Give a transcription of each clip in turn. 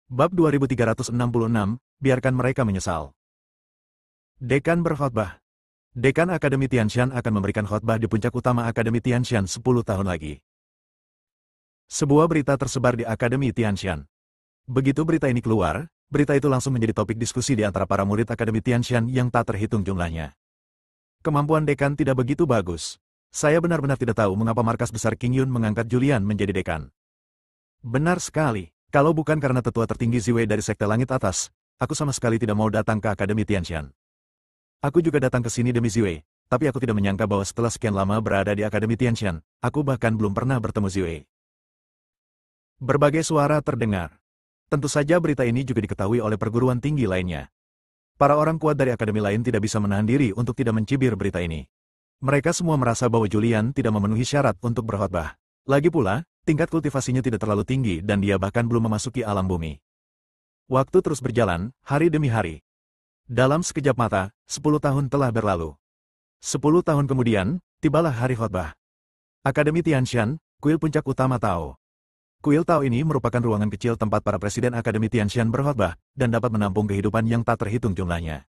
Bab 2366, biarkan mereka menyesal. Dekan berkhotbah. Dekan Akademi Tianshan akan memberikan khotbah di puncak utama Akademi Tianshan 10 tahun lagi. Sebuah berita tersebar di Akademi Tianshan. Begitu berita ini keluar, berita itu langsung menjadi topik diskusi di antara para murid Akademi Tianshan yang tak terhitung jumlahnya. Kemampuan dekan tidak begitu bagus. Saya benar-benar tidak tahu mengapa markas besar King Yun mengangkat Julian menjadi dekan. Benar sekali. Kalau bukan karena tetua tertinggi Ziwei dari Sekte Langit Atas, aku sama sekali tidak mau datang ke Akademi Tianshan. Aku juga datang ke sini demi Ziwei, tapi aku tidak menyangka bahwa setelah sekian lama berada di Akademi Tianshan, aku bahkan belum pernah bertemu Ziwei. Berbagai suara terdengar. Tentu saja berita ini juga diketahui oleh perguruan tinggi lainnya. Para orang kuat dari akademi lain tidak bisa menahan diri untuk tidak mencibir berita ini. Mereka semua merasa bahwa Julian tidak memenuhi syarat untuk berkhotbah. Lagi pula, tingkat kultivasinya tidak terlalu tinggi dan dia bahkan belum memasuki alam bumi. Waktu terus berjalan, hari demi hari. Dalam sekejap mata, 10 tahun telah berlalu. 10 tahun kemudian, tibalah hari khotbah. Akademi Tianshan, kuil puncak utama Tao. Kuil Tao ini merupakan ruangan kecil tempat para presiden Akademi Tianshan berkhotbah, dan dapat menampung kehidupan yang tak terhitung jumlahnya.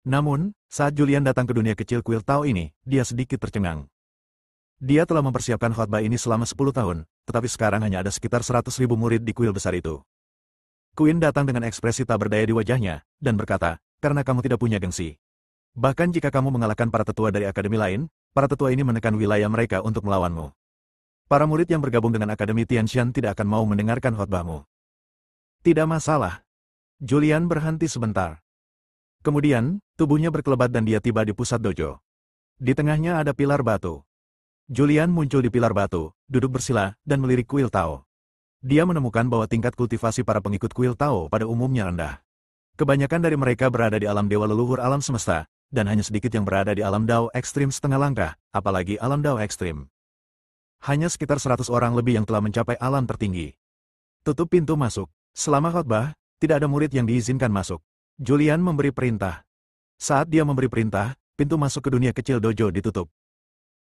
Namun, saat Julian datang ke dunia kecil kuil Tao ini, dia sedikit tercengang. Dia telah mempersiapkan khotbah ini selama 10 tahun, tetapi sekarang hanya ada sekitar 100.000 murid di kuil besar itu. Queen datang dengan ekspresi tak berdaya di wajahnya, dan berkata, karena kamu tidak punya gengsi. Bahkan jika kamu mengalahkan para tetua dari akademi lain, para tetua ini menekan wilayah mereka untuk melawanmu. Para murid yang bergabung dengan Akademi Tianshan tidak akan mau mendengarkan khotbahmu. Tidak masalah. Julian berhenti sebentar. Kemudian, tubuhnya berkelebat dan dia tiba di pusat dojo. Di tengahnya ada pilar batu. Julian muncul di pilar batu, duduk bersila, dan melirik kuil Tao. Dia menemukan bahwa tingkat kultivasi para pengikut kuil Tao pada umumnya rendah. Kebanyakan dari mereka berada di alam dewa leluhur alam semesta, dan hanya sedikit yang berada di alam Dao ekstrim setengah langkah, apalagi alam Dao ekstrim. Hanya sekitar 100 orang lebih yang telah mencapai alam tertinggi. Tutup pintu masuk. Selama khotbah, tidak ada murid yang diizinkan masuk. Julian memberi perintah. Saat dia memberi perintah, pintu masuk ke dunia kecil dojo ditutup.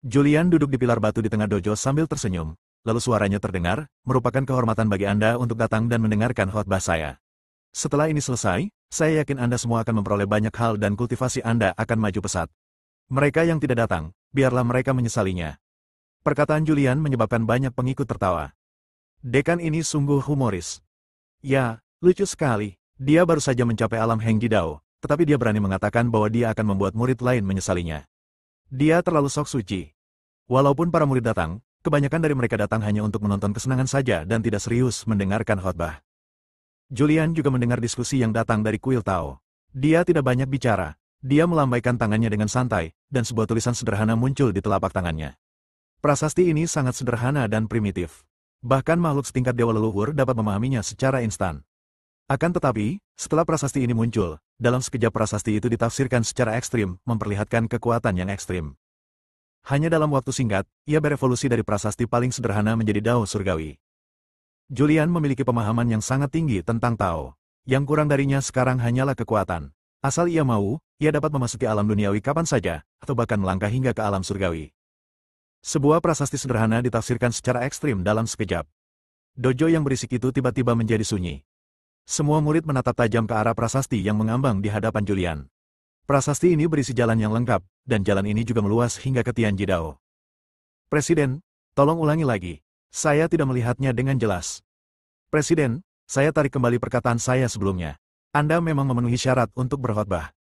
Julian duduk di pilar batu di tengah dojo sambil tersenyum, lalu suaranya terdengar, merupakan kehormatan bagi Anda untuk datang dan mendengarkan khotbah saya. Setelah ini selesai, saya yakin Anda semua akan memperoleh banyak hal dan kultivasi Anda akan maju pesat. Mereka yang tidak datang, biarlah mereka menyesalinya. Perkataan Julian menyebabkan banyak pengikut tertawa. Dekan ini sungguh humoris. Ya, lucu sekali. Dia baru saja mencapai alam Heng Jidao, tetapi dia berani mengatakan bahwa dia akan membuat murid lain menyesalinya. Dia terlalu sok suci. Walaupun para murid datang, kebanyakan dari mereka datang hanya untuk menonton kesenangan saja dan tidak serius mendengarkan khotbah. Julian juga mendengar diskusi yang datang dari kuil Tao. Dia tidak banyak bicara. Dia melambaikan tangannya dengan santai, dan sebuah tulisan sederhana muncul di telapak tangannya. Prasasti ini sangat sederhana dan primitif. Bahkan makhluk setingkat dewa leluhur dapat memahaminya secara instan. Akan tetapi, setelah prasasti ini muncul, dalam sekejap prasasti itu ditafsirkan secara ekstrim, memperlihatkan kekuatan yang ekstrim. Hanya dalam waktu singkat, ia berevolusi dari prasasti paling sederhana menjadi Dao surgawi. Julian memiliki pemahaman yang sangat tinggi tentang Tao. Yang kurang darinya sekarang hanyalah kekuatan. Asal ia mau, ia dapat memasuki alam duniawi kapan saja, atau bahkan melangkah hingga ke alam surgawi. Sebuah prasasti sederhana ditafsirkan secara ekstrim dalam sekejap. Dojo yang berisik itu tiba-tiba menjadi sunyi. Semua murid menatap tajam ke arah prasasti yang mengambang di hadapan Julian. Prasasti ini berisi jalan yang lengkap, dan jalan ini juga meluas hingga ke Tianjidao. Presiden, tolong ulangi lagi. Saya tidak melihatnya dengan jelas. Presiden, saya tarik kembali perkataan saya sebelumnya. Anda memang memenuhi syarat untuk berkhotbah.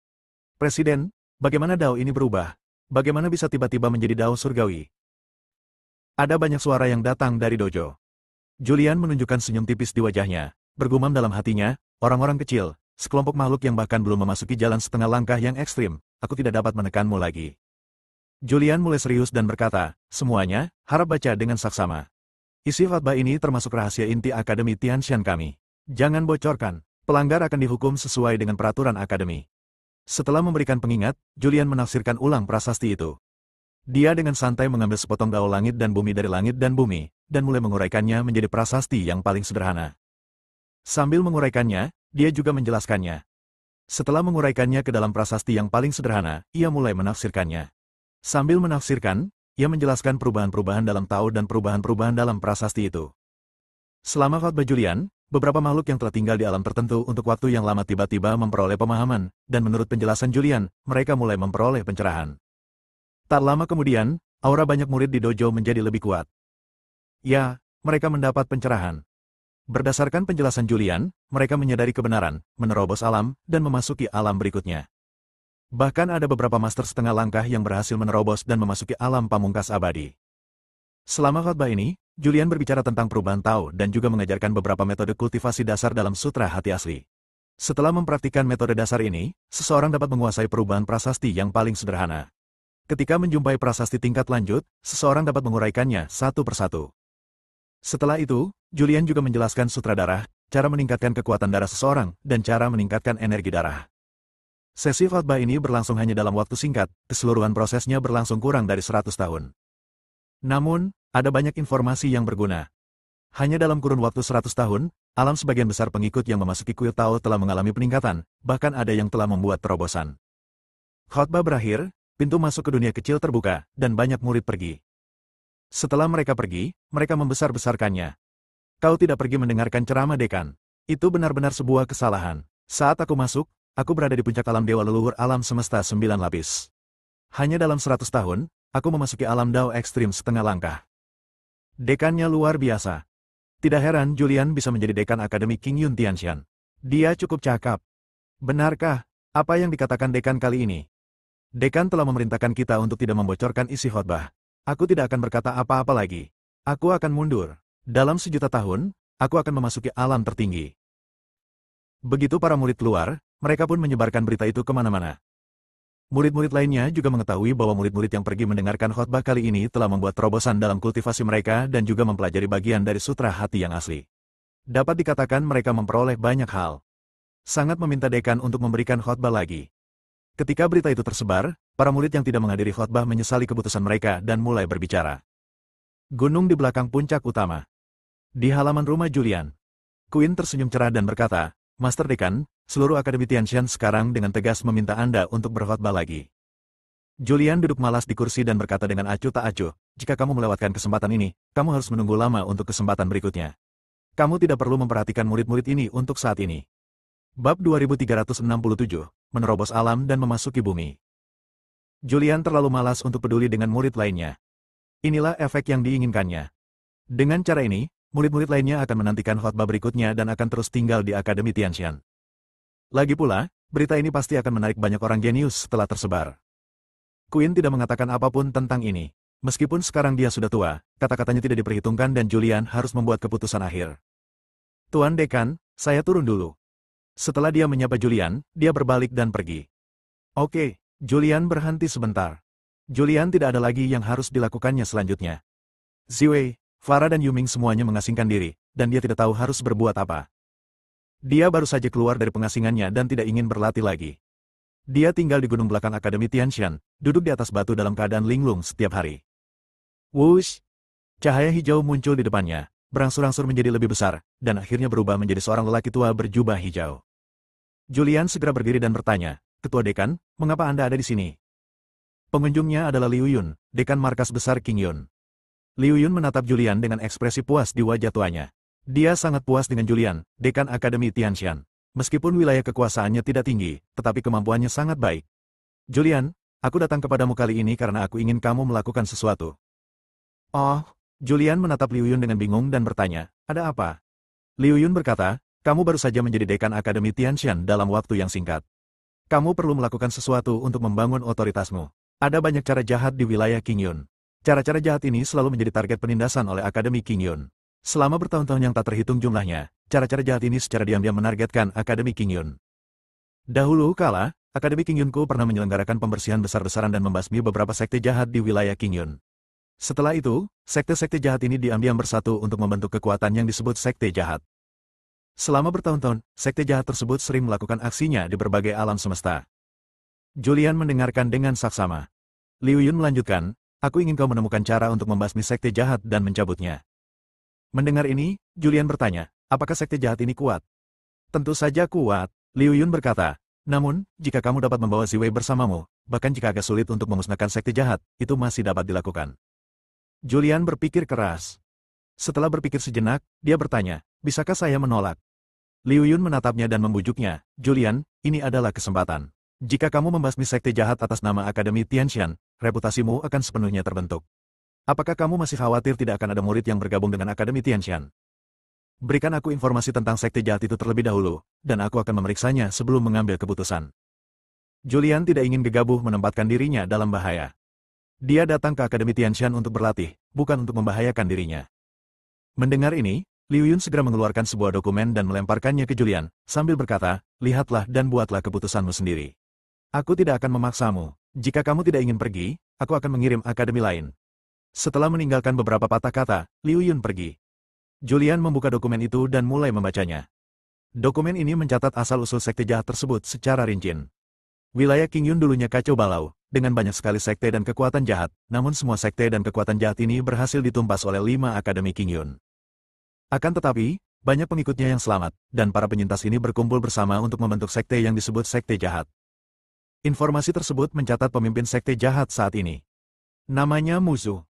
Presiden, bagaimana Dao ini berubah? Bagaimana bisa tiba-tiba menjadi Dao surgawi? Ada banyak suara yang datang dari dojo. Julian menunjukkan senyum tipis di wajahnya. Bergumam dalam hatinya, orang-orang kecil, sekelompok makhluk yang bahkan belum memasuki jalan setengah langkah yang ekstrim, aku tidak dapat menekanmu lagi. Julian mulai serius dan berkata, semuanya, harap baca dengan saksama. Isi khotbah ini termasuk rahasia inti Akademi Tianshan kami. Jangan bocorkan, pelanggar akan dihukum sesuai dengan peraturan Akademi. Setelah memberikan pengingat, Julian menafsirkan ulang prasasti itu. Dia dengan santai mengambil sepotong Dao langit dan bumi dari langit dan bumi, dan mulai menguraikannya menjadi prasasti yang paling sederhana. Sambil menguraikannya, dia juga menjelaskannya. Setelah menguraikannya ke dalam prasasti yang paling sederhana, ia mulai menafsirkannya. Sambil menafsirkan, ia menjelaskan perubahan-perubahan dalam Tao dan perubahan-perubahan dalam prasasti itu. Selama khotbah Julian, beberapa makhluk yang telah tinggal di alam tertentu untuk waktu yang lama tiba-tiba memperoleh pemahaman, dan menurut penjelasan Julian, mereka mulai memperoleh pencerahan. Tak lama kemudian, aura banyak murid di dojo menjadi lebih kuat. Ya, mereka mendapat pencerahan. Berdasarkan penjelasan Julian, mereka menyadari kebenaran, menerobos alam, dan memasuki alam berikutnya. Bahkan ada beberapa master setengah langkah yang berhasil menerobos dan memasuki alam pamungkas abadi. Selama khotbah ini, Julian berbicara tentang perubahan Tao dan juga mengajarkan beberapa metode kultivasi dasar dalam Sutra Hati Asli. Setelah mempraktikkan metode dasar ini, seseorang dapat menguasai perubahan prasasti yang paling sederhana. Ketika menjumpai prasasti tingkat lanjut, seseorang dapat menguraikannya satu persatu. Setelah itu, Julian juga menjelaskan sutra darah, cara meningkatkan kekuatan darah seseorang, dan cara meningkatkan energi darah. Sesi khotbah ini berlangsung hanya dalam waktu singkat, keseluruhan prosesnya berlangsung kurang dari 100 tahun. Namun, ada banyak informasi yang berguna. Hanya dalam kurun waktu 100 tahun, alam sebagian besar pengikut yang memasuki kuil Tao telah mengalami peningkatan, bahkan ada yang telah membuat terobosan. Khotbah berakhir, pintu masuk ke dunia kecil terbuka, dan banyak murid pergi. Setelah mereka pergi, mereka membesar-besarkannya. Kau tidak pergi mendengarkan ceramah dekan. Itu benar-benar sebuah kesalahan. Saat aku masuk, aku berada di puncak alam dewa leluhur alam semesta 9 lapis. Hanya dalam 100 tahun, aku memasuki alam Dao ekstrim setengah langkah. Dekannya luar biasa. Tidak heran Julian bisa menjadi dekan Akademi King Yun Tianshan. Dia cukup cakap. Benarkah apa yang dikatakan dekan kali ini? Dekan telah memerintahkan kita untuk tidak membocorkan isi khotbah. Aku tidak akan berkata apa-apa lagi. Aku akan mundur. Dalam 1.000.000 tahun, aku akan memasuki alam tertinggi. Begitu para murid keluar, mereka pun menyebarkan berita itu kemana-mana. Murid-murid lainnya juga mengetahui bahwa murid-murid yang pergi mendengarkan khotbah kali ini telah membuat terobosan dalam kultivasi mereka dan juga mempelajari bagian dari sutra hati yang asli. Dapat dikatakan mereka memperoleh banyak hal. Sangat meminta dekan untuk memberikan khotbah lagi. Ketika berita itu tersebar, para murid yang tidak menghadiri khotbah menyesali keputusan mereka dan mulai berbicara. Gunung di belakang puncak utama. Di halaman rumah Julian, Queen tersenyum cerah dan berkata, Master Dekan, seluruh Akademi Tianshan sekarang dengan tegas meminta Anda untuk berkhotbah lagi. Julian duduk malas di kursi dan berkata dengan acuh tak acuh, jika kamu melewatkan kesempatan ini, kamu harus menunggu lama untuk kesempatan berikutnya. Kamu tidak perlu memperhatikan murid-murid ini untuk saat ini. Bab 2367, menerobos alam dan memasuki bumi. Julian terlalu malas untuk peduli dengan murid lainnya. Inilah efek yang diinginkannya. Dengan cara ini, murid-murid lainnya akan menantikan khotbah berikutnya dan akan terus tinggal di Akademi Tianshan. Lagi pula, berita ini pasti akan menarik banyak orang jenius setelah tersebar. Queen tidak mengatakan apapun tentang ini. Meskipun sekarang dia sudah tua, kata-katanya tidak diperhitungkan dan Julian harus membuat keputusan akhir. Tuan Dekan, saya turun dulu. Setelah dia menyapa Julian, dia berbalik dan pergi. Oke, Julian berhenti sebentar. Julian tidak ada lagi yang harus dilakukannya selanjutnya. Ziwei, Farah dan Yuming semuanya mengasingkan diri, dan dia tidak tahu harus berbuat apa. Dia baru saja keluar dari pengasingannya dan tidak ingin berlatih lagi. Dia tinggal di gunung belakang Akademi Tianshan, duduk di atas batu dalam keadaan linglung setiap hari. Wush! Cahaya hijau muncul di depannya, berangsur-angsur menjadi lebih besar, dan akhirnya berubah menjadi seorang lelaki tua berjubah hijau. Julian segera berdiri dan bertanya, Ketua Dekan, mengapa Anda ada di sini? Pengunjungnya adalah Liu Yun, Dekan Markas Besar King Yun. Liu Yun menatap Julian dengan ekspresi puas di wajah tuanya. Dia sangat puas dengan Julian, Dekan Akademi Tianshan. Meskipun wilayah kekuasaannya tidak tinggi, tetapi kemampuannya sangat baik. Julian, aku datang kepadamu kali ini karena aku ingin kamu melakukan sesuatu. Oh, Julian menatap Liu Yun dengan bingung dan bertanya, ada apa? Liu Yun berkata, kamu baru saja menjadi Dekan Akademi Tianshan dalam waktu yang singkat. Kamu perlu melakukan sesuatu untuk membangun otoritasmu. Ada banyak cara jahat di wilayah King Yun. Cara-cara jahat ini selalu menjadi target penindasan oleh Akademi King Yun. Selama bertahun-tahun yang tak terhitung jumlahnya, cara-cara jahat ini secara diam-diam menargetkan Akademi King Yun. Dahulu kala, Akademi King Yunku pernah menyelenggarakan pembersihan besar-besaran dan membasmi beberapa sekte jahat di wilayah King Yun. Setelah itu, sekte-sekte jahat ini diam-diam bersatu untuk membentuk kekuatan yang disebut sekte jahat. Selama bertahun-tahun, sekte jahat tersebut sering melakukan aksinya di berbagai alam semesta. Julian mendengarkan dengan saksama. Liu Yun melanjutkan, aku ingin kau menemukan cara untuk membasmi sekte jahat dan mencabutnya. Mendengar ini, Julian bertanya, apakah sekte jahat ini kuat? Tentu saja kuat, Liu Yun berkata. Namun, jika kamu dapat membawa Ziwei bersamamu, bahkan jika agak sulit untuk memusnahkan sekte jahat, itu masih dapat dilakukan. Julian berpikir keras. Setelah berpikir sejenak, dia bertanya, bisakah saya menolak? Liu Yun menatapnya dan membujuknya, Julian, ini adalah kesempatan. Jika kamu membasmi sekte jahat atas nama Akademi Tianxian, reputasimu akan sepenuhnya terbentuk. Apakah kamu masih khawatir tidak akan ada murid yang bergabung dengan Akademi Tianxian? Berikan aku informasi tentang sekte jahat itu terlebih dahulu, dan aku akan memeriksanya sebelum mengambil keputusan. Julian tidak ingin gegabah menempatkan dirinya dalam bahaya. Dia datang ke Akademi Tianxian untuk berlatih, bukan untuk membahayakan dirinya. Mendengar ini, Liu Yun segera mengeluarkan sebuah dokumen dan melemparkannya ke Julian, sambil berkata, lihatlah dan buatlah keputusanmu sendiri. Aku tidak akan memaksamu. Jika kamu tidak ingin pergi, aku akan mengirim akademi lain. Setelah meninggalkan beberapa patah kata, Liu Yun pergi. Julian membuka dokumen itu dan mulai membacanya. Dokumen ini mencatat asal-usul sekte jahat tersebut secara rinci. Wilayah Qingyun dulunya kacau balau, dengan banyak sekali sekte dan kekuatan jahat, namun semua sekte dan kekuatan jahat ini berhasil ditumpas oleh 5 akademi Qingyun. Akan tetapi, banyak pengikutnya yang selamat, dan para penyintas ini berkumpul bersama untuk membentuk sekte yang disebut sekte jahat. Informasi tersebut mencatat pemimpin sekte jahat saat ini. Namanya Muzu.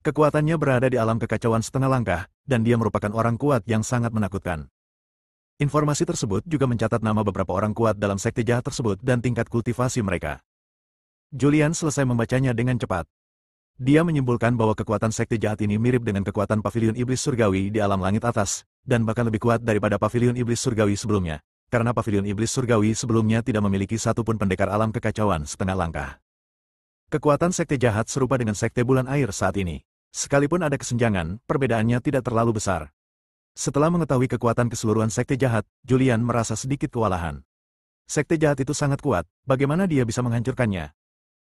Kekuatannya berada di alam kekacauan setengah langkah, dan dia merupakan orang kuat yang sangat menakutkan. Informasi tersebut juga mencatat nama beberapa orang kuat dalam sekte jahat tersebut dan tingkat kultivasi mereka. Julian selesai membacanya dengan cepat. Dia menyimpulkan bahwa kekuatan sekte jahat ini mirip dengan kekuatan pavilion iblis surgawi di alam langit atas, dan bahkan lebih kuat daripada pavilion iblis surgawi sebelumnya, karena pavilion iblis surgawi sebelumnya tidak memiliki satupun pendekar alam kekacauan setengah langkah. Kekuatan sekte jahat serupa dengan sekte bulan air saat ini. Sekalipun ada kesenjangan, perbedaannya tidak terlalu besar. Setelah mengetahui kekuatan keseluruhan sekte jahat, Julian merasa sedikit kewalahan. Sekte jahat itu sangat kuat, bagaimana dia bisa menghancurkannya?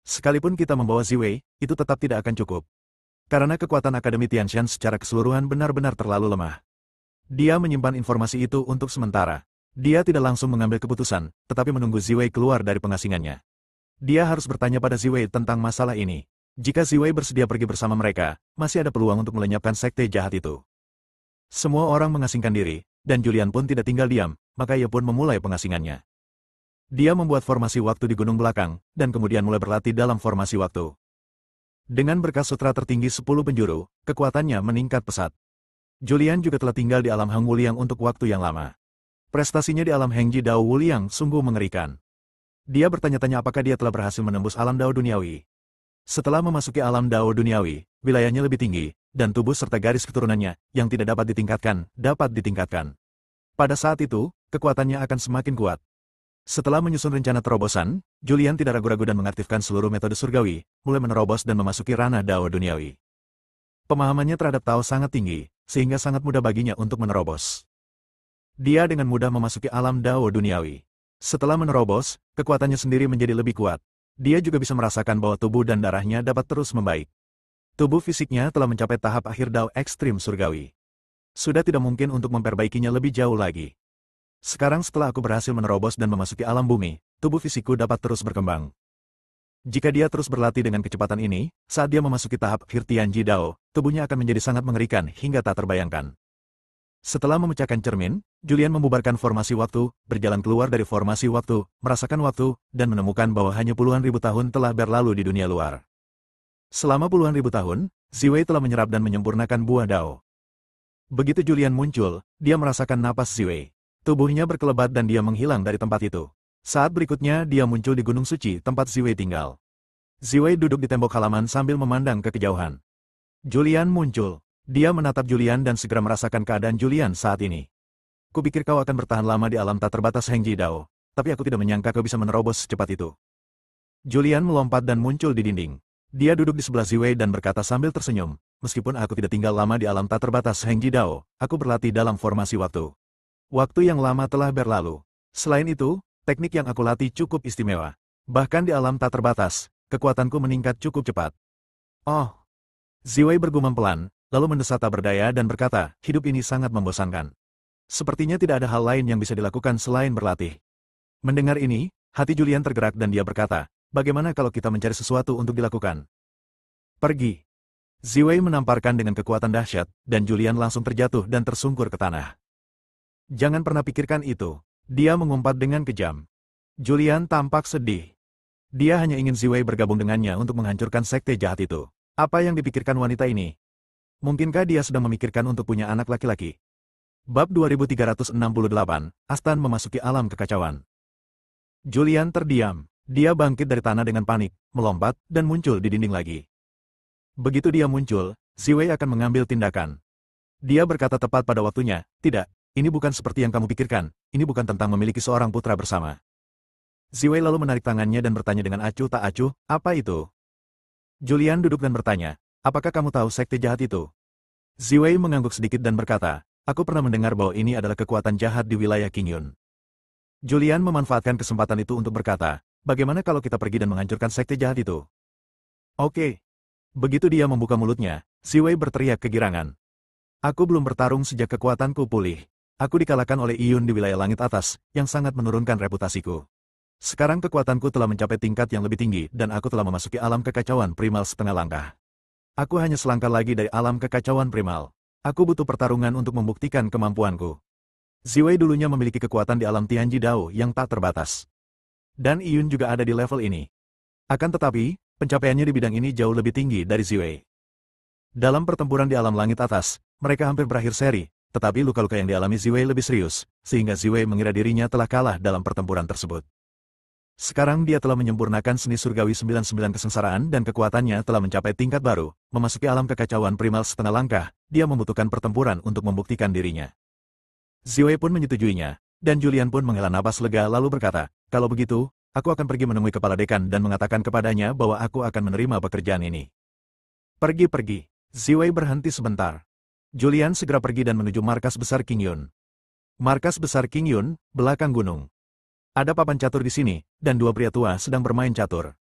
Sekalipun kita membawa Ziwei, itu tetap tidak akan cukup. Karena kekuatan Akademi Tianxian secara keseluruhan benar-benar terlalu lemah. Dia menyimpan informasi itu untuk sementara. Dia tidak langsung mengambil keputusan, tetapi menunggu Ziwei keluar dari pengasingannya. Dia harus bertanya pada Ziwei tentang masalah ini. Jika Ziwei bersedia pergi bersama mereka, masih ada peluang untuk melenyapkan sekte jahat itu. Semua orang mengasingkan diri, dan Julian pun tidak tinggal diam, maka ia pun memulai pengasingannya. Dia membuat formasi waktu di gunung belakang, dan kemudian mulai berlatih dalam formasi waktu. Dengan berkas sutra tertinggi 10 penjuru, kekuatannya meningkat pesat. Julian juga telah tinggal di alam Hang Wuliang untuk waktu yang lama. Prestasinya di alam Hengji Dao Wuliang sungguh mengerikan. Dia bertanya-tanya apakah dia telah berhasil menembus alam Dao Duniawi. Setelah memasuki alam Dao Duniawi, wilayahnya lebih tinggi, dan tubuh serta garis keturunannya, yang tidak dapat ditingkatkan. Pada saat itu, kekuatannya akan semakin kuat. Setelah menyusun rencana terobosan, Julian tidak ragu-ragu dan mengaktifkan seluruh metode surgawi, mulai menerobos dan memasuki ranah Dao Duniawi. Pemahamannya terhadap Tao sangat tinggi, sehingga sangat mudah baginya untuk menerobos. Dia dengan mudah memasuki alam Dao Duniawi. Setelah menerobos, kekuatannya sendiri menjadi lebih kuat. Dia juga bisa merasakan bahwa tubuh dan darahnya dapat terus membaik. Tubuh fisiknya telah mencapai tahap akhir Dao ekstrim surgawi. Sudah tidak mungkin untuk memperbaikinya lebih jauh lagi. Sekarang setelah aku berhasil menerobos dan memasuki alam bumi, tubuh fisikku dapat terus berkembang. Jika dia terus berlatih dengan kecepatan ini, saat dia memasuki tahap akhir Tianji Dao, tubuhnya akan menjadi sangat mengerikan hingga tak terbayangkan. Setelah memecahkan cermin, Julian membubarkan formasi waktu, berjalan keluar dari formasi waktu, merasakan waktu, dan menemukan bahwa hanya puluhan ribu tahun telah berlalu di dunia luar. Selama puluhan ribu tahun, Ziwei telah menyerap dan menyempurnakan buah Dao. Begitu Julian muncul, dia merasakan napas Ziwei. Tubuhnya berkelebat dan dia menghilang dari tempat itu. Saat berikutnya dia muncul di Gunung Suci tempat Ziwei tinggal. Ziwei duduk di tembok halaman sambil memandang ke kejauhan. Julian muncul. Dia menatap Julian dan segera merasakan keadaan Julian saat ini. Kupikir kau akan bertahan lama di alam tak terbatas Hengji Dao, tapi aku tidak menyangka kau bisa menerobos secepat itu. Julian melompat dan muncul di dinding. Dia duduk di sebelah Ziwei dan berkata sambil tersenyum, meskipun aku tidak tinggal lama di alam tak terbatas Hengji Dao, aku berlatih dalam formasi waktu. Waktu yang lama telah berlalu. Selain itu, teknik yang aku latih cukup istimewa. Bahkan di alam tak terbatas, kekuatanku meningkat cukup cepat. Oh! Ziwei bergumam pelan, lalu mendesah tak berdaya dan berkata, hidup ini sangat membosankan. Sepertinya tidak ada hal lain yang bisa dilakukan selain berlatih. Mendengar ini, hati Julian tergerak dan dia berkata, bagaimana kalau kita mencari sesuatu untuk dilakukan? Pergi. Ziwei menamparkan dengan kekuatan dahsyat, dan Julian langsung terjatuh dan tersungkur ke tanah. Jangan pernah pikirkan itu. Dia mengumpat dengan kejam. Julian tampak sedih. Dia hanya ingin Ziwei bergabung dengannya untuk menghancurkan sekte jahat itu. Apa yang dipikirkan wanita ini? Mungkinkah dia sedang memikirkan untuk punya anak laki-laki? Bab 2368, Astan memasuki alam kekacauan. Julian terdiam. Dia bangkit dari tanah dengan panik, melompat, dan muncul di dinding lagi. Begitu dia muncul, Ziwei akan mengambil tindakan. Dia berkata tepat pada waktunya, tidak, ini bukan seperti yang kamu pikirkan, ini bukan tentang memiliki seorang putra bersama. Ziwei lalu menarik tangannya dan bertanya dengan acuh tak acuh, apa itu? Julian duduk dan bertanya, apakah kamu tahu sekte jahat itu? Ziwei mengangguk sedikit dan berkata, aku pernah mendengar bahwa ini adalah kekuatan jahat di wilayah Qingyun. Julian memanfaatkan kesempatan itu untuk berkata, bagaimana kalau kita pergi dan menghancurkan sekte jahat itu? Oke. Begitu dia membuka mulutnya, Ziwei berteriak kegirangan. Aku belum bertarung sejak kekuatanku pulih. Aku dikalahkan oleh Iyun di wilayah langit atas, yang sangat menurunkan reputasiku. Sekarang kekuatanku telah mencapai tingkat yang lebih tinggi dan aku telah memasuki alam kekacauan primal setengah langkah. Aku hanya selangkah lagi dari alam kekacauan primal. Aku butuh pertarungan untuk membuktikan kemampuanku. Ziwei dulunya memiliki kekuatan di alam Tianji Dao yang tak terbatas. Dan Iyun juga ada di level ini. Akan tetapi, pencapaiannya di bidang ini jauh lebih tinggi dari Ziwei. Dalam pertempuran di alam langit atas, mereka hampir berakhir seri, tetapi luka-luka yang dialami Ziwei lebih serius, sehingga Ziwei mengira dirinya telah kalah dalam pertempuran tersebut. Sekarang dia telah menyempurnakan seni surgawi 99 kesengsaraan dan kekuatannya telah mencapai tingkat baru, memasuki alam kekacauan primal setengah langkah, dia membutuhkan pertempuran untuk membuktikan dirinya. Ziwei pun menyetujuinya, dan Julian pun menghela napas lega lalu berkata, kalau begitu, aku akan pergi menemui kepala dekan dan mengatakan kepadanya bahwa aku akan menerima pekerjaan ini. Pergi. Ziwei berhenti sebentar. Julian segera pergi dan menuju markas besar Qingyun. Markas besar Qingyun, belakang gunung. Ada papan catur di sini, dan dua pria tua sedang bermain catur.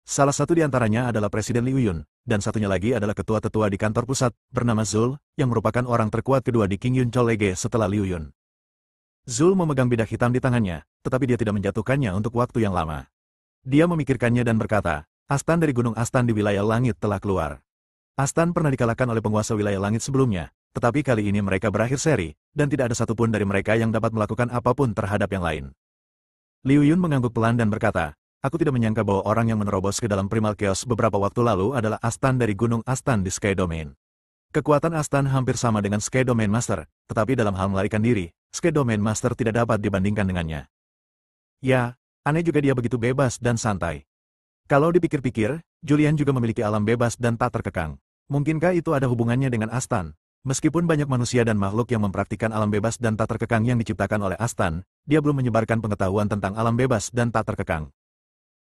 Salah satu di antaranya adalah Presiden Liu Yun, dan satunya lagi adalah ketua-tetua di kantor pusat, bernama Zul, yang merupakan orang terkuat kedua di Qingyun College setelah Liu Yun. Zul memegang bidak hitam di tangannya, tetapi dia tidak menjatuhkannya untuk waktu yang lama. Dia memikirkannya dan berkata, Astan dari Gunung Astan di wilayah langit telah keluar. Astan pernah dikalahkan oleh penguasa wilayah langit sebelumnya, tetapi kali ini mereka berakhir seri, dan tidak ada satupun dari mereka yang dapat melakukan apapun terhadap yang lain. Liu Yun mengangguk pelan dan berkata, aku tidak menyangka bahwa orang yang menerobos ke dalam Primal Chaos beberapa waktu lalu adalah Astan dari Gunung Astan di Sky Domain. Kekuatan Astan hampir sama dengan Sky Domain Master, tetapi dalam hal melarikan diri, Sky Domain Master tidak dapat dibandingkan dengannya. Ya, aneh juga dia begitu bebas dan santai. Kalau dipikir-pikir, Julian juga memiliki alam bebas dan tak terkekang. Mungkinkah itu ada hubungannya dengan Astan? Meskipun banyak manusia dan makhluk yang mempraktikkan alam bebas dan tak terkekang yang diciptakan oleh Astan, dia belum menyebarkan pengetahuan tentang alam bebas dan tak terkekang.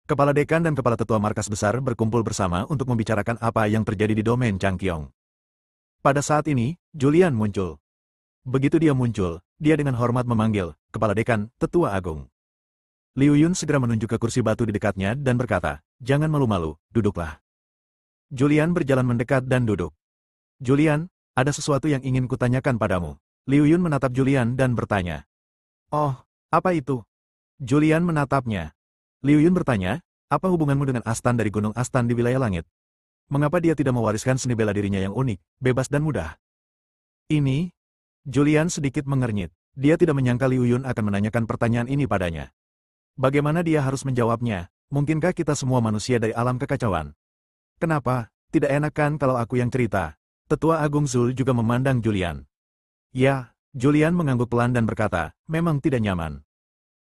Kepala dekan dan kepala tetua markas besar berkumpul bersama untuk membicarakan apa yang terjadi di domain Changqiong. Pada saat ini, Julian muncul. Begitu dia muncul, dia dengan hormat memanggil, kepala dekan, tetua agung. Liu Yun segera menunjuk ke kursi batu di dekatnya dan berkata, jangan malu-malu, duduklah. Julian berjalan mendekat dan duduk. Julian, ada sesuatu yang ingin kutanyakan padamu. Liu Yun menatap Julian dan bertanya. Oh, apa itu? Julian menatapnya. Liu Yun bertanya, apa hubunganmu dengan Astan dari Gunung Astan di wilayah langit? Mengapa dia tidak mewariskan seni bela dirinya yang unik, bebas dan mudah? Ini? Julian sedikit mengernyit. Dia tidak menyangka Liu Yun akan menanyakan pertanyaan ini padanya. Bagaimana dia harus menjawabnya? Mungkinkah kita semua manusia dari alam kekacauan? Kenapa? Tidak enak kan kalau aku yang cerita? Tetua Agung Zul juga memandang Julian. Ya, Julian mengangguk pelan dan berkata, memang tidak nyaman.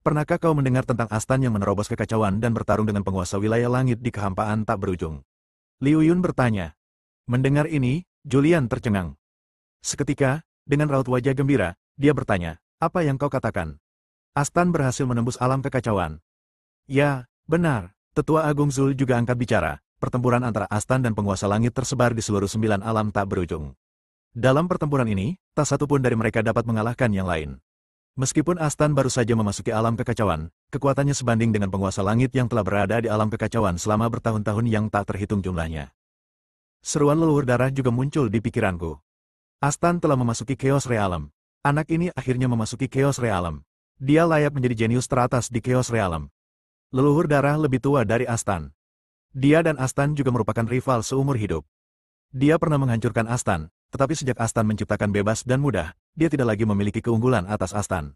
Pernahkah kau mendengar tentang Astan yang menerobos kekacauan dan bertarung dengan penguasa wilayah langit di kehampaan tak berujung? Liu Yun bertanya. Mendengar ini, Julian tercengang. Seketika, dengan raut wajah gembira, dia bertanya, apa yang kau katakan? Astan berhasil menembus alam kekacauan. Ya, benar. Tetua Agung Zul juga angkat bicara. Pertempuran antara Astan dan penguasa langit tersebar di seluruh 9 alam tak berujung. Dalam pertempuran ini, tak satu pun dari mereka dapat mengalahkan yang lain. Meskipun Astan baru saja memasuki alam kekacauan, kekuatannya sebanding dengan penguasa langit yang telah berada di alam kekacauan selama bertahun-tahun yang tak terhitung jumlahnya. Seruan leluhur darah juga muncul di pikiranku. Astan telah memasuki Chaos Realm. Anak ini akhirnya memasuki Chaos Realm. Dia layak menjadi jenius teratas di Chaos Realm. Leluhur darah lebih tua dari Astan. Dia dan Astan juga merupakan rival seumur hidup. Dia pernah menghancurkan Astan, tetapi sejak Astan menciptakan bebas dan mudah, dia tidak lagi memiliki keunggulan atas Astan.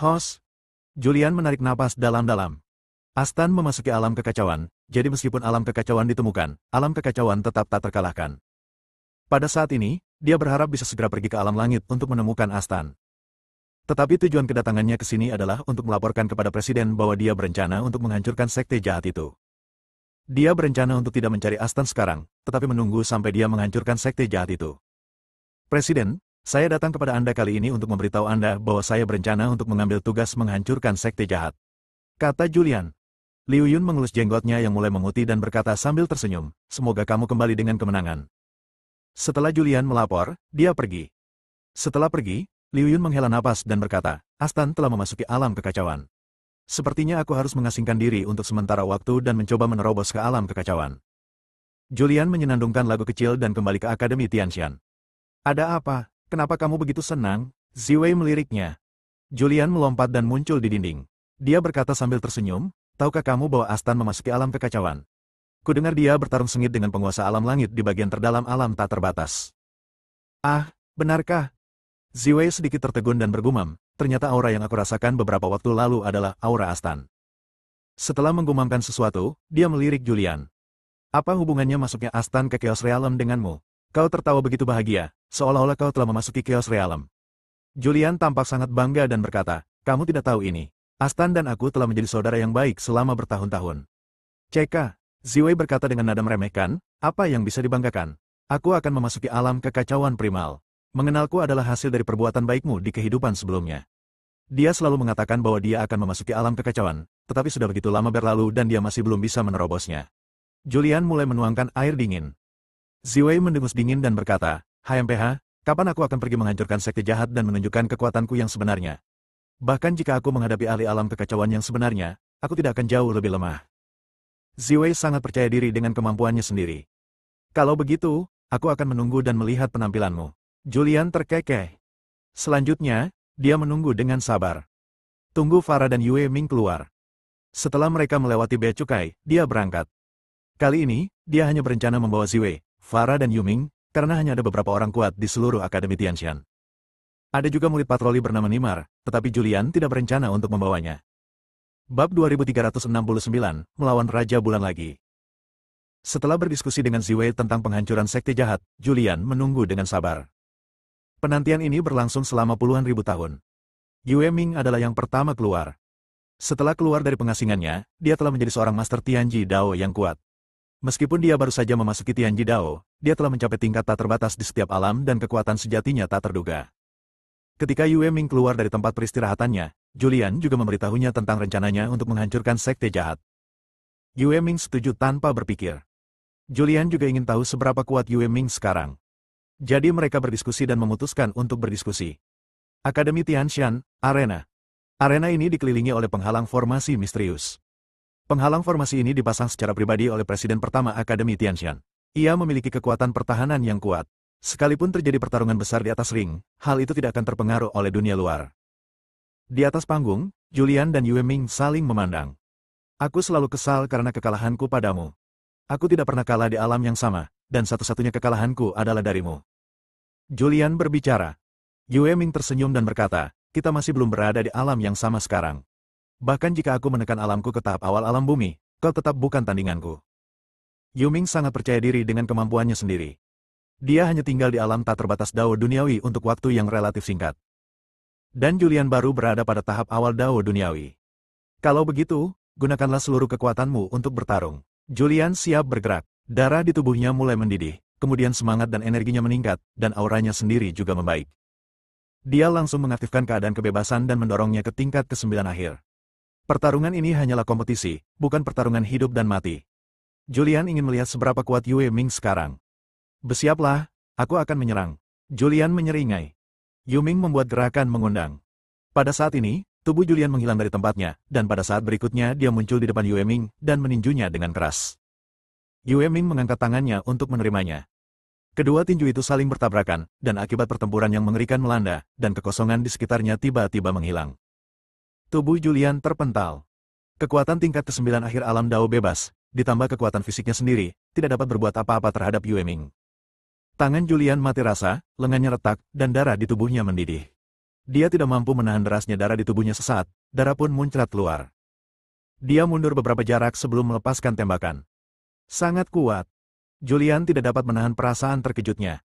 Hos! Julian menarik napas dalam-dalam. Astan memasuki alam kekacauan, jadi meskipun alam kekacauan ditemukan, alam kekacauan tetap tak terkalahkan. Pada saat ini, dia berharap bisa segera pergi ke alam langit untuk menemukan Astan. Tetapi tujuan kedatangannya ke sini adalah untuk melaporkan kepada Presiden bahwa dia berencana untuk menghancurkan sekte jahat itu. Dia berencana untuk tidak mencari Astan sekarang, tetapi menunggu sampai dia menghancurkan sekte jahat itu. Presiden, saya datang kepada Anda kali ini untuk memberitahu Anda bahwa saya berencana untuk mengambil tugas menghancurkan sekte jahat, kata Julian. Liu Yun mengelus jenggotnya yang mulai memutih dan berkata sambil tersenyum, semoga kamu kembali dengan kemenangan. Setelah Julian melapor, dia pergi. Setelah pergi, Liu Yun menghela napas dan berkata, Astan telah memasuki alam kekacauan. Sepertinya aku harus mengasingkan diri untuk sementara waktu dan mencoba menerobos ke alam kekacauan. Julian menyenandungkan lagu kecil dan kembali ke Akademi Tianxian. Ada apa? Kenapa kamu begitu senang? Ziwei meliriknya. Julian melompat dan muncul di dinding. Dia berkata sambil tersenyum, tahukah kamu bahwa Astan memasuki alam kekacauan? Kudengar dia bertarung sengit dengan penguasa alam langit di bagian terdalam alam tak terbatas. Ah, benarkah? Ziwei sedikit tertegun dan bergumam, ternyata aura yang aku rasakan beberapa waktu lalu adalah aura Astan. Setelah menggumamkan sesuatu, dia melirik Julian. Apa hubungannya masuknya Astan ke Chaos Realm denganmu? Kau tertawa begitu bahagia, seolah-olah kau telah memasuki Chaos Realm. Julian tampak sangat bangga dan berkata, kamu tidak tahu ini. Astan dan aku telah menjadi saudara yang baik selama bertahun-tahun. Ceka, Ziwei berkata dengan nada meremehkan, apa yang bisa dibanggakan? Aku akan memasuki alam kekacauan primal. Mengenalku adalah hasil dari perbuatan baikmu di kehidupan sebelumnya. Dia selalu mengatakan bahwa dia akan memasuki alam kekacauan, tetapi sudah begitu lama berlalu dan dia masih belum bisa menerobosnya. Julian mulai menuangkan air dingin. Ziwei mendengus dingin dan berkata, HMPH, kapan aku akan pergi menghancurkan sekte jahat dan menunjukkan kekuatanku yang sebenarnya? Bahkan jika aku menghadapi ahli alam kekacauan yang sebenarnya, aku tidak akan jauh lebih lemah. Ziwei sangat percaya diri dengan kemampuannya sendiri. Kalau begitu, aku akan menunggu dan melihat penampilanmu. Julian terkekeh. Selanjutnya, dia menunggu dengan sabar. Tunggu Farah dan Yue Ming keluar. Setelah mereka melewati bea cukai, dia berangkat. Kali ini, dia hanya berencana membawa Ziwei, Farah dan Yu Ming, karena hanya ada beberapa orang kuat di seluruh Akademi Tianxian. Ada juga murid patroli bernama Nimar, tetapi Julian tidak berencana untuk membawanya. Bab 2369, melawan Raja Bulan lagi. Setelah berdiskusi dengan Ziwei tentang penghancuran sekte jahat, Julian menunggu dengan sabar. Penantian ini berlangsung selama puluhan ribu tahun. Yue Ming adalah yang pertama keluar. Setelah keluar dari pengasingannya, dia telah menjadi seorang Master Tianji Dao yang kuat. Meskipun dia baru saja memasuki Tianji Dao, dia telah mencapai tingkat tak terbatas di setiap alam dan kekuatan sejatinya tak terduga. Ketika Yue Ming keluar dari tempat peristirahatannya, Julian juga memberitahunya tentang rencananya untuk menghancurkan sekte jahat. Yue Ming setuju tanpa berpikir. Julian juga ingin tahu seberapa kuat Yue Ming sekarang. Jadi mereka berdiskusi dan memutuskan untuk berdiskusi. Akademi Tianxian, Arena. Arena ini dikelilingi oleh penghalang formasi misterius. Penghalang formasi ini dipasang secara pribadi oleh Presiden pertama Akademi Tianxian. Ia memiliki kekuatan pertahanan yang kuat. Sekalipun terjadi pertarungan besar di atas ring, hal itu tidak akan terpengaruh oleh dunia luar. Di atas panggung, Julian dan Yue Ming saling memandang. Aku selalu kesal karena kekalahanku padamu. Aku tidak pernah kalah di alam yang sama, dan satu-satunya kekalahanku adalah darimu. Julian berbicara. Yue Ming tersenyum dan berkata, kita masih belum berada di alam yang sama sekarang. Bahkan jika aku menekan alamku ke tahap awal alam bumi, kau tetap bukan tandinganku. Yu Ming sangat percaya diri dengan kemampuannya sendiri. Dia hanya tinggal di alam tak terbatas Dao duniawi untuk waktu yang relatif singkat. Dan Julian baru berada pada tahap awal Dao duniawi. Kalau begitu, gunakanlah seluruh kekuatanmu untuk bertarung. Julian siap bergerak. Darah di tubuhnya mulai mendidih, kemudian semangat dan energinya meningkat, dan auranya sendiri juga membaik. Dia langsung mengaktifkan keadaan kebebasan dan mendorongnya ke tingkat ke-9 akhir. Pertarungan ini hanyalah kompetisi, bukan pertarungan hidup dan mati. Julian ingin melihat seberapa kuat Yue Ming sekarang. Bersiaplah, aku akan menyerang. Julian menyeringai. Yu Ming membuat gerakan mengundang. Pada saat ini, tubuh Julian menghilang dari tempatnya, dan pada saat berikutnya dia muncul di depan Yue Ming dan meninjunya dengan keras. Yue Ming mengangkat tangannya untuk menerimanya. Kedua tinju itu saling bertabrakan, dan akibat pertempuran yang mengerikan melanda, dan kekosongan di sekitarnya tiba-tiba menghilang. Tubuh Julian terpental. Kekuatan tingkat ke-9 akhir alam Dao bebas, ditambah kekuatan fisiknya sendiri, tidak dapat berbuat apa-apa terhadap Yue Ming. Tangan Julian mati rasa, lengannya retak, dan darah di tubuhnya mendidih. Dia tidak mampu menahan derasnya darah di tubuhnya sesaat, darah pun muncrat keluar. Dia mundur beberapa jarak sebelum melepaskan tembakan. Sangat kuat. Julian tidak dapat menahan perasaan terkejutnya.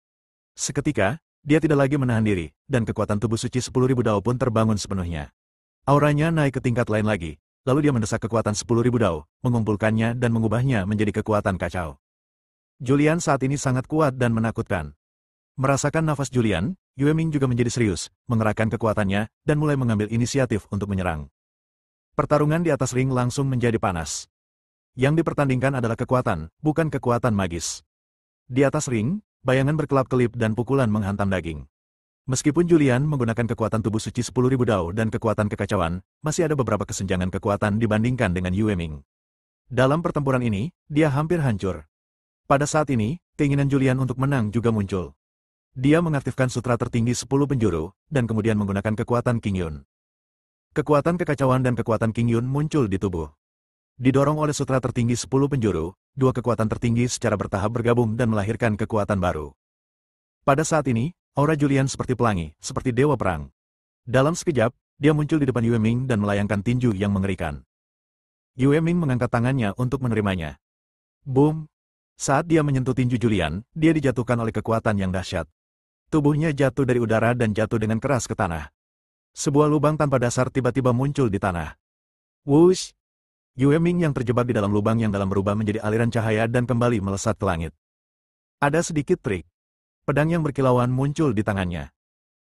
Seketika, dia tidak lagi menahan diri, dan kekuatan tubuh suci 10.000 dao pun terbangun sepenuhnya. Auranya naik ke tingkat lain lagi, lalu dia mendesak kekuatan 10.000 dao, mengumpulkannya dan mengubahnya menjadi kekuatan kacau. Julian saat ini sangat kuat dan menakutkan. Merasakan nafas Julian, Yue Ming juga menjadi serius, mengerahkan kekuatannya, dan mulai mengambil inisiatif untuk menyerang. Pertarungan di atas ring langsung menjadi panas. Yang dipertandingkan adalah kekuatan, bukan kekuatan magis. Di atas ring, bayangan berkelap-kelip dan pukulan menghantam daging. Meskipun Julian menggunakan kekuatan tubuh suci 10.000 dao dan kekuatan kekacauan, masih ada beberapa kesenjangan kekuatan dibandingkan dengan Yue Ming. Dalam pertempuran ini, dia hampir hancur. Pada saat ini, keinginan Julian untuk menang juga muncul. Dia mengaktifkan sutra tertinggi 10 penjuru, dan kemudian menggunakan kekuatan King Yun. Kekuatan kekacauan dan kekuatan King Yun muncul di tubuh. Didorong oleh sutra tertinggi 10 penjuru, dua kekuatan tertinggi secara bertahap bergabung dan melahirkan kekuatan baru. Pada saat ini, aura Julian seperti pelangi, seperti dewa perang. Dalam sekejap, dia muncul di depan Yue Ming dan melayangkan tinju yang mengerikan. Yue Ming mengangkat tangannya untuk menerimanya. Boom! Saat dia menyentuh tinju Julian, dia dijatuhkan oleh kekuatan yang dahsyat. Tubuhnya jatuh dari udara dan jatuh dengan keras ke tanah. Sebuah lubang tanpa dasar tiba-tiba muncul di tanah. Wush! Yue Ming yang terjebak di dalam lubang yang dalam berubah menjadi aliran cahaya dan kembali melesat ke langit. Ada sedikit trik. Pedang yang berkilauan muncul di tangannya.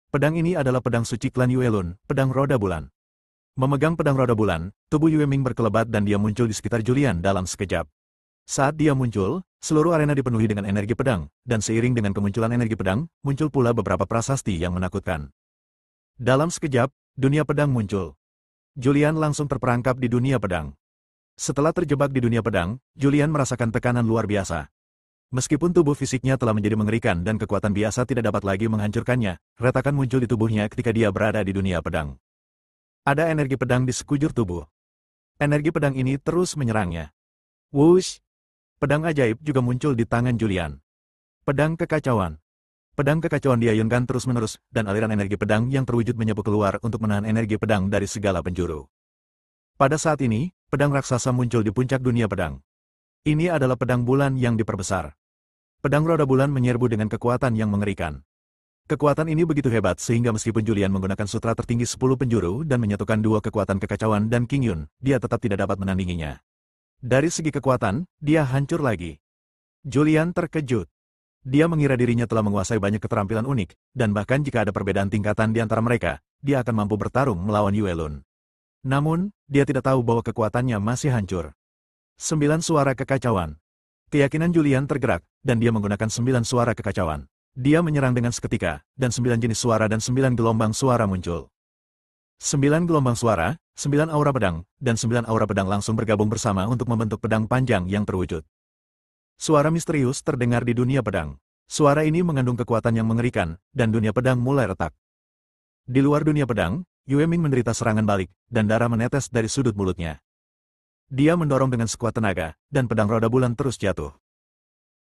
Pedang ini adalah pedang suci klan Yuelun, pedang roda bulan. Memegang pedang roda bulan, tubuh Yue Ming berkelebat dan dia muncul di sekitar Julian dalam sekejap. Saat dia muncul, seluruh arena dipenuhi dengan energi pedang, dan seiring dengan kemunculan energi pedang, muncul pula beberapa prasasti yang menakutkan. Dalam sekejap, dunia pedang muncul. Julian langsung terperangkap di dunia pedang. Setelah terjebak di dunia pedang, Julian merasakan tekanan luar biasa. Meskipun tubuh fisiknya telah menjadi mengerikan dan kekuatan biasa tidak dapat lagi menghancurkannya, retakan muncul di tubuhnya ketika dia berada di dunia pedang. Ada energi pedang di sekujur tubuh. Energi pedang ini terus menyerangnya. Wush! Pedang ajaib juga muncul di tangan Julian. Pedang kekacauan. Pedang kekacauan diayunkan terus-menerus, dan aliran energi pedang yang terwujud menyebu keluar untuk menahan energi pedang dari segala penjuru. Pada saat ini, pedang raksasa muncul di puncak dunia pedang. Ini adalah pedang bulan yang diperbesar. Pedang roda bulan menyerbu dengan kekuatan yang mengerikan. Kekuatan ini begitu hebat sehingga meskipun Julian menggunakan sutra tertinggi 10 penjuru dan menyatukan dua kekuatan kekacauan dan King Yun, dia tetap tidak dapat menandinginya. Dari segi kekuatan, dia hancur lagi. Julian terkejut. Dia mengira dirinya telah menguasai banyak keterampilan unik, dan bahkan jika ada perbedaan tingkatan di antara mereka, dia akan mampu bertarung melawan Yuelun. Namun, dia tidak tahu bahwa kekuatannya masih hancur. 9 suara kekacauan. Keyakinan Julian tergerak, dan dia menggunakan 9 suara kekacauan. Dia menyerang dengan seketika, dan 9 jenis suara dan 9 gelombang suara muncul. 9 gelombang suara, 9 aura pedang, dan 9 aura pedang langsung bergabung bersama untuk membentuk pedang panjang yang terwujud. Suara misterius terdengar di dunia pedang. Suara ini mengandung kekuatan yang mengerikan, dan dunia pedang mulai retak. Di luar dunia pedang, Yue Ming menderita serangan balik, dan darah menetes dari sudut mulutnya. Dia mendorong dengan sekuat tenaga, dan pedang roda bulan terus jatuh.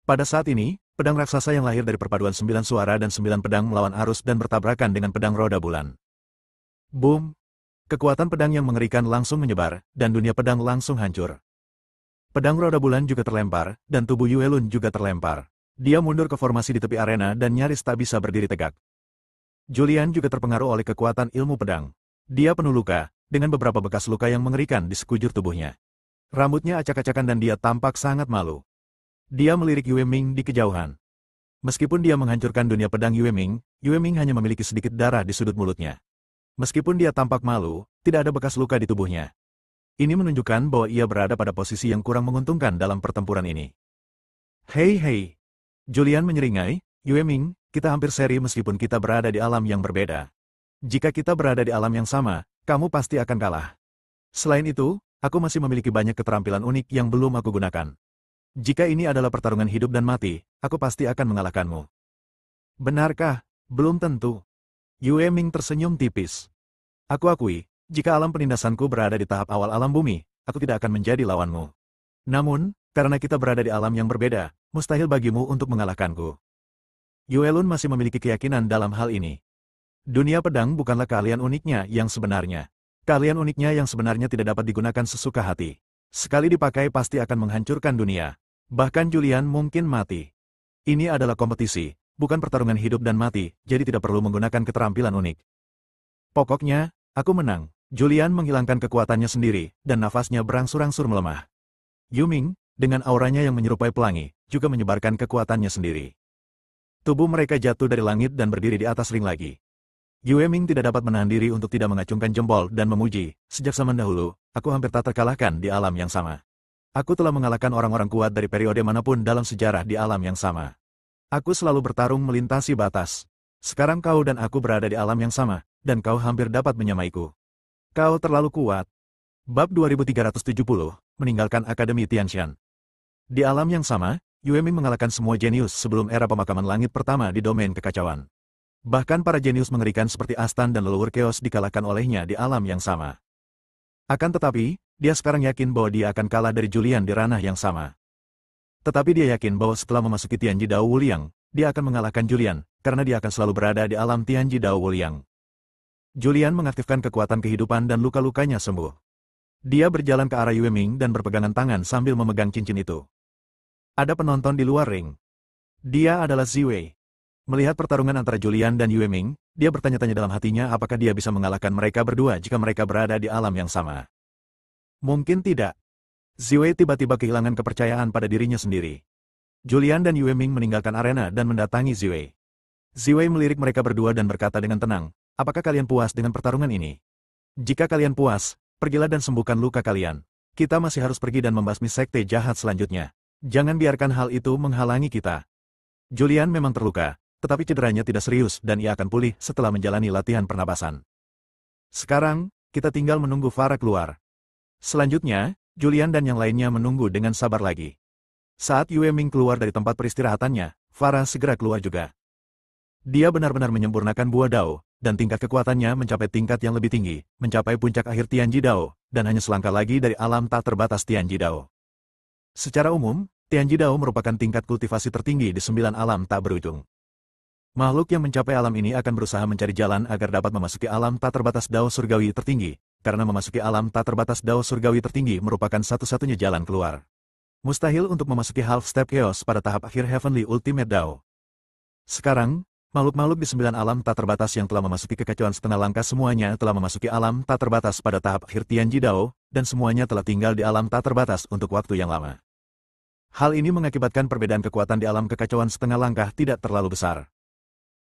Pada saat ini, pedang raksasa yang lahir dari perpaduan 9 suara dan 9 pedang melawan arus dan bertabrakan dengan pedang roda bulan. Boom! Kekuatan pedang yang mengerikan langsung menyebar, dan dunia pedang langsung hancur. Pedang roda bulan juga terlempar, dan tubuh Yuelun juga terlempar. Dia mundur ke formasi di tepi arena dan nyaris tak bisa berdiri tegak. Julian juga terpengaruh oleh kekuatan ilmu pedang. Dia penuh luka, dengan beberapa bekas luka yang mengerikan di sekujur tubuhnya. Rambutnya acak-acakan dan dia tampak sangat malu. Dia melirik Yue Ming di kejauhan. Meskipun dia menghancurkan dunia pedang Yue Ming hanya memiliki sedikit darah di sudut mulutnya. Meskipun dia tampak malu, tidak ada bekas luka di tubuhnya. Ini menunjukkan bahwa ia berada pada posisi yang kurang menguntungkan dalam pertempuran ini. Hei! Julian menyeringai, Yue Ming, kita hampir seri meskipun kita berada di alam yang berbeda. Jika kita berada di alam yang sama, kamu pasti akan kalah. Selain itu, aku masih memiliki banyak keterampilan unik yang belum aku gunakan. Jika ini adalah pertarungan hidup dan mati, aku pasti akan mengalahkanmu. Benarkah? Belum tentu. Yue Ming tersenyum tipis. Aku akui, jika alam penindasanku berada di tahap awal alam bumi, aku tidak akan menjadi lawanmu. Namun, karena kita berada di alam yang berbeda, mustahil bagimu untuk mengalahkanku. Yuelun masih memiliki keyakinan dalam hal ini. Dunia pedang bukanlah keahlian uniknya yang sebenarnya. Keahlian uniknya yang sebenarnya tidak dapat digunakan sesuka hati. Sekali dipakai pasti akan menghancurkan dunia. Bahkan Julian mungkin mati. Ini adalah kompetisi, bukan pertarungan hidup dan mati, jadi tidak perlu menggunakan keterampilan unik. Pokoknya, aku menang. Julian menghilangkan kekuatannya sendiri, dan nafasnya berangsur-angsur melemah. Yuming, dengan auranya yang menyerupai pelangi, juga menyebarkan kekuatannya sendiri. Tubuh mereka jatuh dari langit dan berdiri di atas ring lagi. Yue Ming tidak dapat menahan diri untuk tidak mengacungkan jempol dan memuji, sejak zaman dahulu, aku hampir tak terkalahkan di alam yang sama. Aku telah mengalahkan orang-orang kuat dari periode manapun dalam sejarah di alam yang sama. Aku selalu bertarung melintasi batas. Sekarang kau dan aku berada di alam yang sama, dan kau hampir dapat menyamaiku. Kau terlalu kuat. Bab 2370, meninggalkan Akademi Tianshan. Di alam yang sama, Yue Ming mengalahkan semua jenius sebelum era pemakaman langit pertama di domain kekacauan. Bahkan para jenius mengerikan seperti Astan dan leluhur Chaos dikalahkan olehnya di alam yang sama. Akan tetapi, dia sekarang yakin bahwa dia akan kalah dari Julian di ranah yang sama. Tetapi dia yakin bahwa setelah memasuki Tianji Dao Wuliang, dia akan mengalahkan Julian, karena dia akan selalu berada di alam Tianji Dao Wuliang. Julian mengaktifkan kekuatan kehidupan dan luka-lukanya sembuh. Dia berjalan ke arah Yue Ming dan berpegangan tangan sambil memegang cincin itu. Ada penonton di luar ring. Dia adalah Ziwei. Melihat pertarungan antara Julian dan Yue Ming, dia bertanya-tanya dalam hatinya apakah dia bisa mengalahkan mereka berdua jika mereka berada di alam yang sama. Mungkin tidak. Ziwei tiba-tiba kehilangan kepercayaan pada dirinya sendiri. Julian dan Yue Ming meninggalkan arena dan mendatangi Ziwei. Ziwei melirik mereka berdua dan berkata dengan tenang, apakah kalian puas dengan pertarungan ini? Jika kalian puas, pergilah dan sembuhkan luka kalian. Kita masih harus pergi dan membasmi sekte jahat selanjutnya. Jangan biarkan hal itu menghalangi kita. Julian memang terluka, tetapi cederanya tidak serius dan ia akan pulih setelah menjalani latihan pernapasan. Sekarang, kita tinggal menunggu Farah keluar. Selanjutnya, Julian dan yang lainnya menunggu dengan sabar lagi. Saat Yue Ming keluar dari tempat peristirahatannya, Farah segera keluar juga. Dia benar-benar menyempurnakan buah Dao, dan tingkat kekuatannya mencapai tingkat yang lebih tinggi, mencapai puncak akhir Tianji Dao, dan hanya selangkah lagi dari alam tak terbatas Tianji Dao. Secara umum, Tianji Dao merupakan tingkat kultivasi tertinggi di 9 alam tak berujung. Makhluk yang mencapai alam ini akan berusaha mencari jalan agar dapat memasuki alam tak terbatas Dao Surgawi tertinggi, karena memasuki alam tak terbatas Dao Surgawi tertinggi merupakan satu-satunya jalan keluar. Mustahil untuk memasuki Half Step Chaos pada tahap akhir Heavenly Ultimate Dao. Sekarang, makhluk-makhluk di 9 alam tak terbatas yang telah memasuki kekacauan setengah langkah semuanya telah memasuki alam tak terbatas pada tahap akhir Tianji Dao, dan semuanya telah tinggal di alam tak terbatas untuk waktu yang lama. Hal ini mengakibatkan perbedaan kekuatan di alam kekacauan setengah langkah tidak terlalu besar.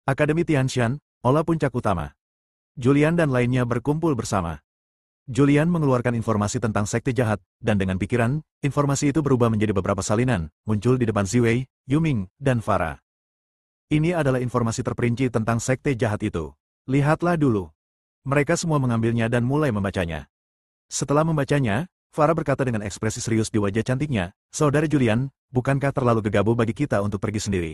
Akademi Tianshan, Olah Puncak Utama. Julian dan lainnya berkumpul bersama. Julian mengeluarkan informasi tentang sekte jahat, dan dengan pikiran, informasi itu berubah menjadi beberapa salinan, muncul di depan Ziwei, Yuming, dan Farah. Ini adalah informasi terperinci tentang sekte jahat itu. Lihatlah dulu. Mereka semua mengambilnya dan mulai membacanya. Setelah membacanya, Farah berkata dengan ekspresi serius di wajah cantiknya, Saudara Julian, bukankah terlalu gegabah bagi kita untuk pergi sendiri?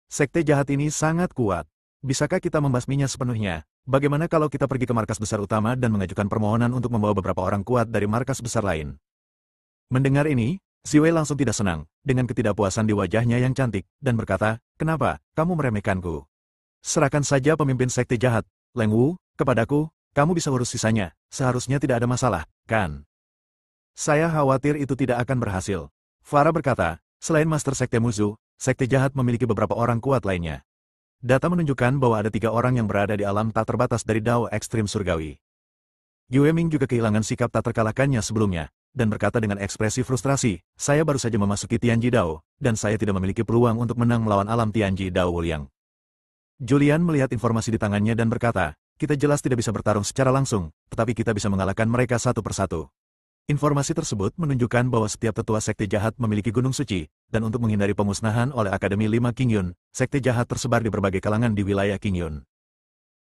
Sekte jahat ini sangat kuat. Bisakah kita membasminya sepenuhnya? Bagaimana kalau kita pergi ke markas besar utama dan mengajukan permohonan untuk membawa beberapa orang kuat dari markas besar lain? Mendengar ini, Ziwei langsung tidak senang, dengan ketidakpuasan di wajahnya yang cantik, dan berkata, Kenapa, kamu meremehkanku? Serahkan saja pemimpin sekte jahat, Leng Wu, kepadaku, kamu bisa urus sisanya, seharusnya tidak ada masalah, kan? Saya khawatir itu tidak akan berhasil. Farah berkata, selain Master Sekte Muzu, sekte jahat memiliki beberapa orang kuat lainnya. Data menunjukkan bahwa ada 3 orang yang berada di alam tak terbatas dari Dao Ekstrim Surgawi. Yue Ming juga kehilangan sikap tak terkalahkannya sebelumnya, dan berkata dengan ekspresi frustrasi, saya baru saja memasuki Tianji Dao, dan saya tidak memiliki peluang untuk menang melawan alam Tianji Dao Wuliang. Julian melihat informasi di tangannya dan berkata, kita jelas tidak bisa bertarung secara langsung, tetapi kita bisa mengalahkan mereka satu persatu. Informasi tersebut menunjukkan bahwa setiap tetua sekte jahat memiliki gunung suci, dan untuk menghindari pemusnahan oleh Akademi 5 Qingyun, sekte jahat tersebar di berbagai kalangan di wilayah Qingyun.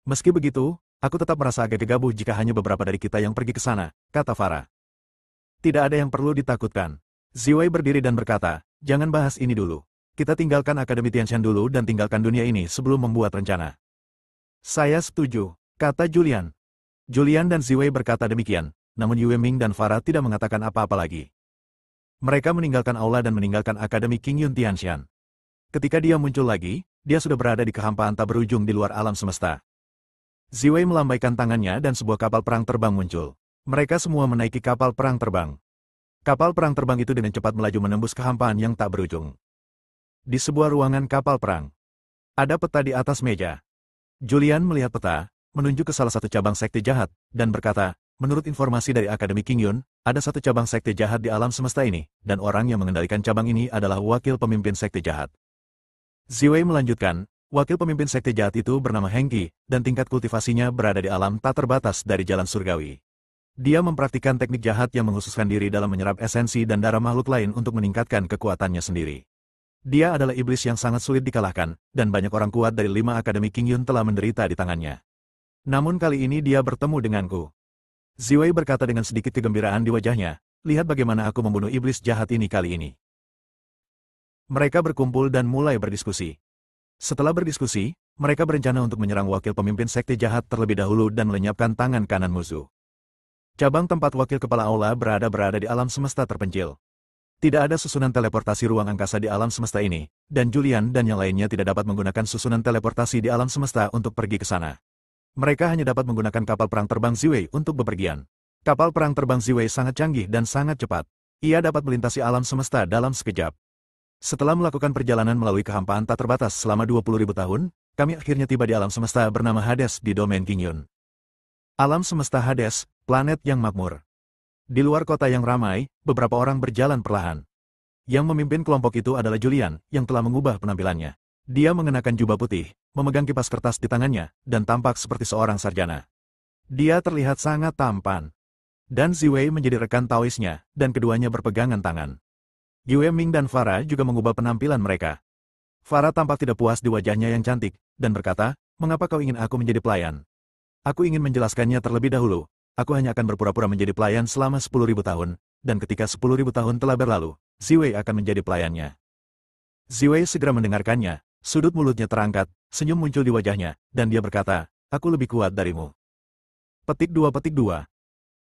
Meski begitu, aku tetap merasa agak gegabah jika hanya beberapa dari kita yang pergi ke sana, kata Farah. Tidak ada yang perlu ditakutkan. Ziwei berdiri dan berkata, jangan bahas ini dulu. Kita tinggalkan Akademi Tianshan dulu dan tinggalkan dunia ini sebelum membuat rencana. Saya setuju, kata Julian. Julian dan Ziwei berkata demikian. Namun Yue Ming dan Farah tidak mengatakan apa-apa lagi. Mereka meninggalkan aula dan meninggalkan Akademi Qingyun Tianshan. Ketika dia muncul lagi, dia sudah berada di kehampaan tak berujung di luar alam semesta. Ziwei melambaikan tangannya dan sebuah kapal perang terbang muncul. Mereka semua menaiki kapal perang terbang. Kapal perang terbang itu dengan cepat melaju menembus kehampaan yang tak berujung. Di sebuah ruangan kapal perang, Ada peta di atas meja. Julian melihat peta, menunjuk ke salah satu cabang sekte jahat, dan berkata, menurut informasi dari Akademi Qingyun, ada satu cabang sekte jahat di alam semesta ini, dan orang yang mengendalikan cabang ini adalah wakil pemimpin sekte jahat. Ziwei melanjutkan, wakil pemimpin sekte jahat itu bernama Heng Qi, dan tingkat kultivasinya berada di alam tak terbatas dari jalan surgawi. Dia mempraktikkan teknik jahat yang menghususkan diri dalam menyerap esensi dan darah makhluk lain untuk meningkatkan kekuatannya sendiri. Dia adalah iblis yang sangat sulit dikalahkan, dan banyak orang kuat dari 5 Akademi Qingyun telah menderita di tangannya. Namun kali ini dia bertemu denganku. Ziwei berkata dengan sedikit kegembiraan di wajahnya, lihat bagaimana aku membunuh iblis jahat ini kali ini. Mereka berkumpul dan mulai berdiskusi. Setelah berdiskusi, mereka berencana untuk menyerang wakil pemimpin sekte jahat terlebih dahulu dan melenyapkan tangan kanan musuh. Cabang tempat wakil kepala aula berada di alam semesta terpencil. Tidak ada susunan teleportasi ruang angkasa di alam semesta ini, dan Julian dan yang lainnya tidak dapat menggunakan susunan teleportasi di alam semesta untuk pergi ke sana. Mereka hanya dapat menggunakan kapal perang terbang Ziwei untuk bepergian. Kapal perang terbang Ziwei sangat canggih dan sangat cepat. Ia dapat melintasi alam semesta dalam sekejap. Setelah melakukan perjalanan melalui kehampaan tak terbatas selama 20.000 tahun, kami akhirnya tiba di alam semesta bernama Hades di domain Qingyun. Alam semesta Hades, planet yang makmur. Di luar kota yang ramai, beberapa orang berjalan perlahan. Yang memimpin kelompok itu adalah Julian, yang telah mengubah penampilannya. Dia mengenakan jubah putih, memegang kipas kertas di tangannya, dan tampak seperti seorang sarjana. Dia terlihat sangat tampan. Dan Ziwei menjadi rekan Taoisnya, dan keduanya berpegangan tangan. Yue Ming dan Farah juga mengubah penampilan mereka. Farah tampak tidak puas di wajahnya yang cantik, dan berkata, mengapa kau ingin aku menjadi pelayan? Aku ingin menjelaskannya terlebih dahulu. Aku hanya akan berpura-pura menjadi pelayan selama 10.000 tahun, dan ketika 10.000 tahun telah berlalu, Ziwei akan menjadi pelayannya. Ziwei segera mendengarkannya, sudut mulutnya terangkat, senyum muncul di wajahnya, dan dia berkata, aku lebih kuat darimu. Petik 2.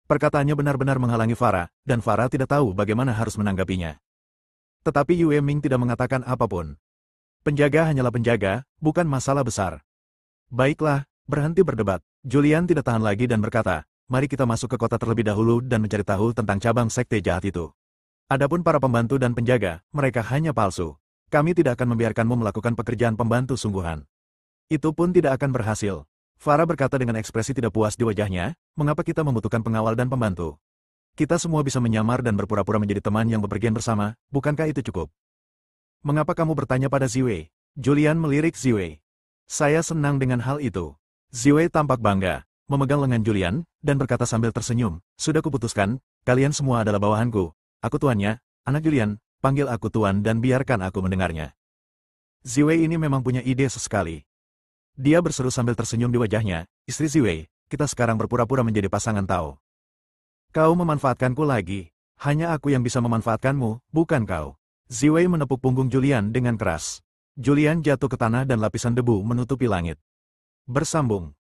Perkataannya benar-benar menghalangi Farah, dan Farah tidak tahu bagaimana harus menanggapinya. Tetapi Yue Ming tidak mengatakan apapun. Penjaga hanyalah penjaga, bukan masalah besar. Baiklah, berhenti berdebat. Julian tidak tahan lagi dan berkata, mari kita masuk ke kota terlebih dahulu dan mencari tahu tentang cabang sekte jahat itu. Adapun para pembantu dan penjaga, mereka hanya palsu. Kami tidak akan membiarkanmu melakukan pekerjaan pembantu sungguhan. Itu pun tidak akan berhasil. Farah berkata dengan ekspresi tidak puas di wajahnya, mengapa kita membutuhkan pengawal dan pembantu? Kita semua bisa menyamar dan berpura-pura menjadi teman yang bepergian bersama, bukankah itu cukup? Mengapa kamu bertanya pada Ziwei? Julian melirik Ziwei. Saya senang dengan hal itu. Ziwei tampak bangga, memegang lengan Julian, dan berkata sambil tersenyum, sudah kuputuskan, kalian semua adalah bawahanku. Aku tuannya, anak Julian, panggil aku tuan dan biarkan aku mendengarnya. Ziwei ini memang punya ide sesekali. Dia berseru sambil tersenyum di wajahnya, istri Ziwei, kita sekarang berpura-pura menjadi pasangan Tao. Kau memanfaatkanku lagi, hanya aku yang bisa memanfaatkanmu, bukan kau. Ziwei menepuk punggung Julian dengan keras. Julian jatuh ke tanah dan lapisan debu menutupi langit. Bersambung.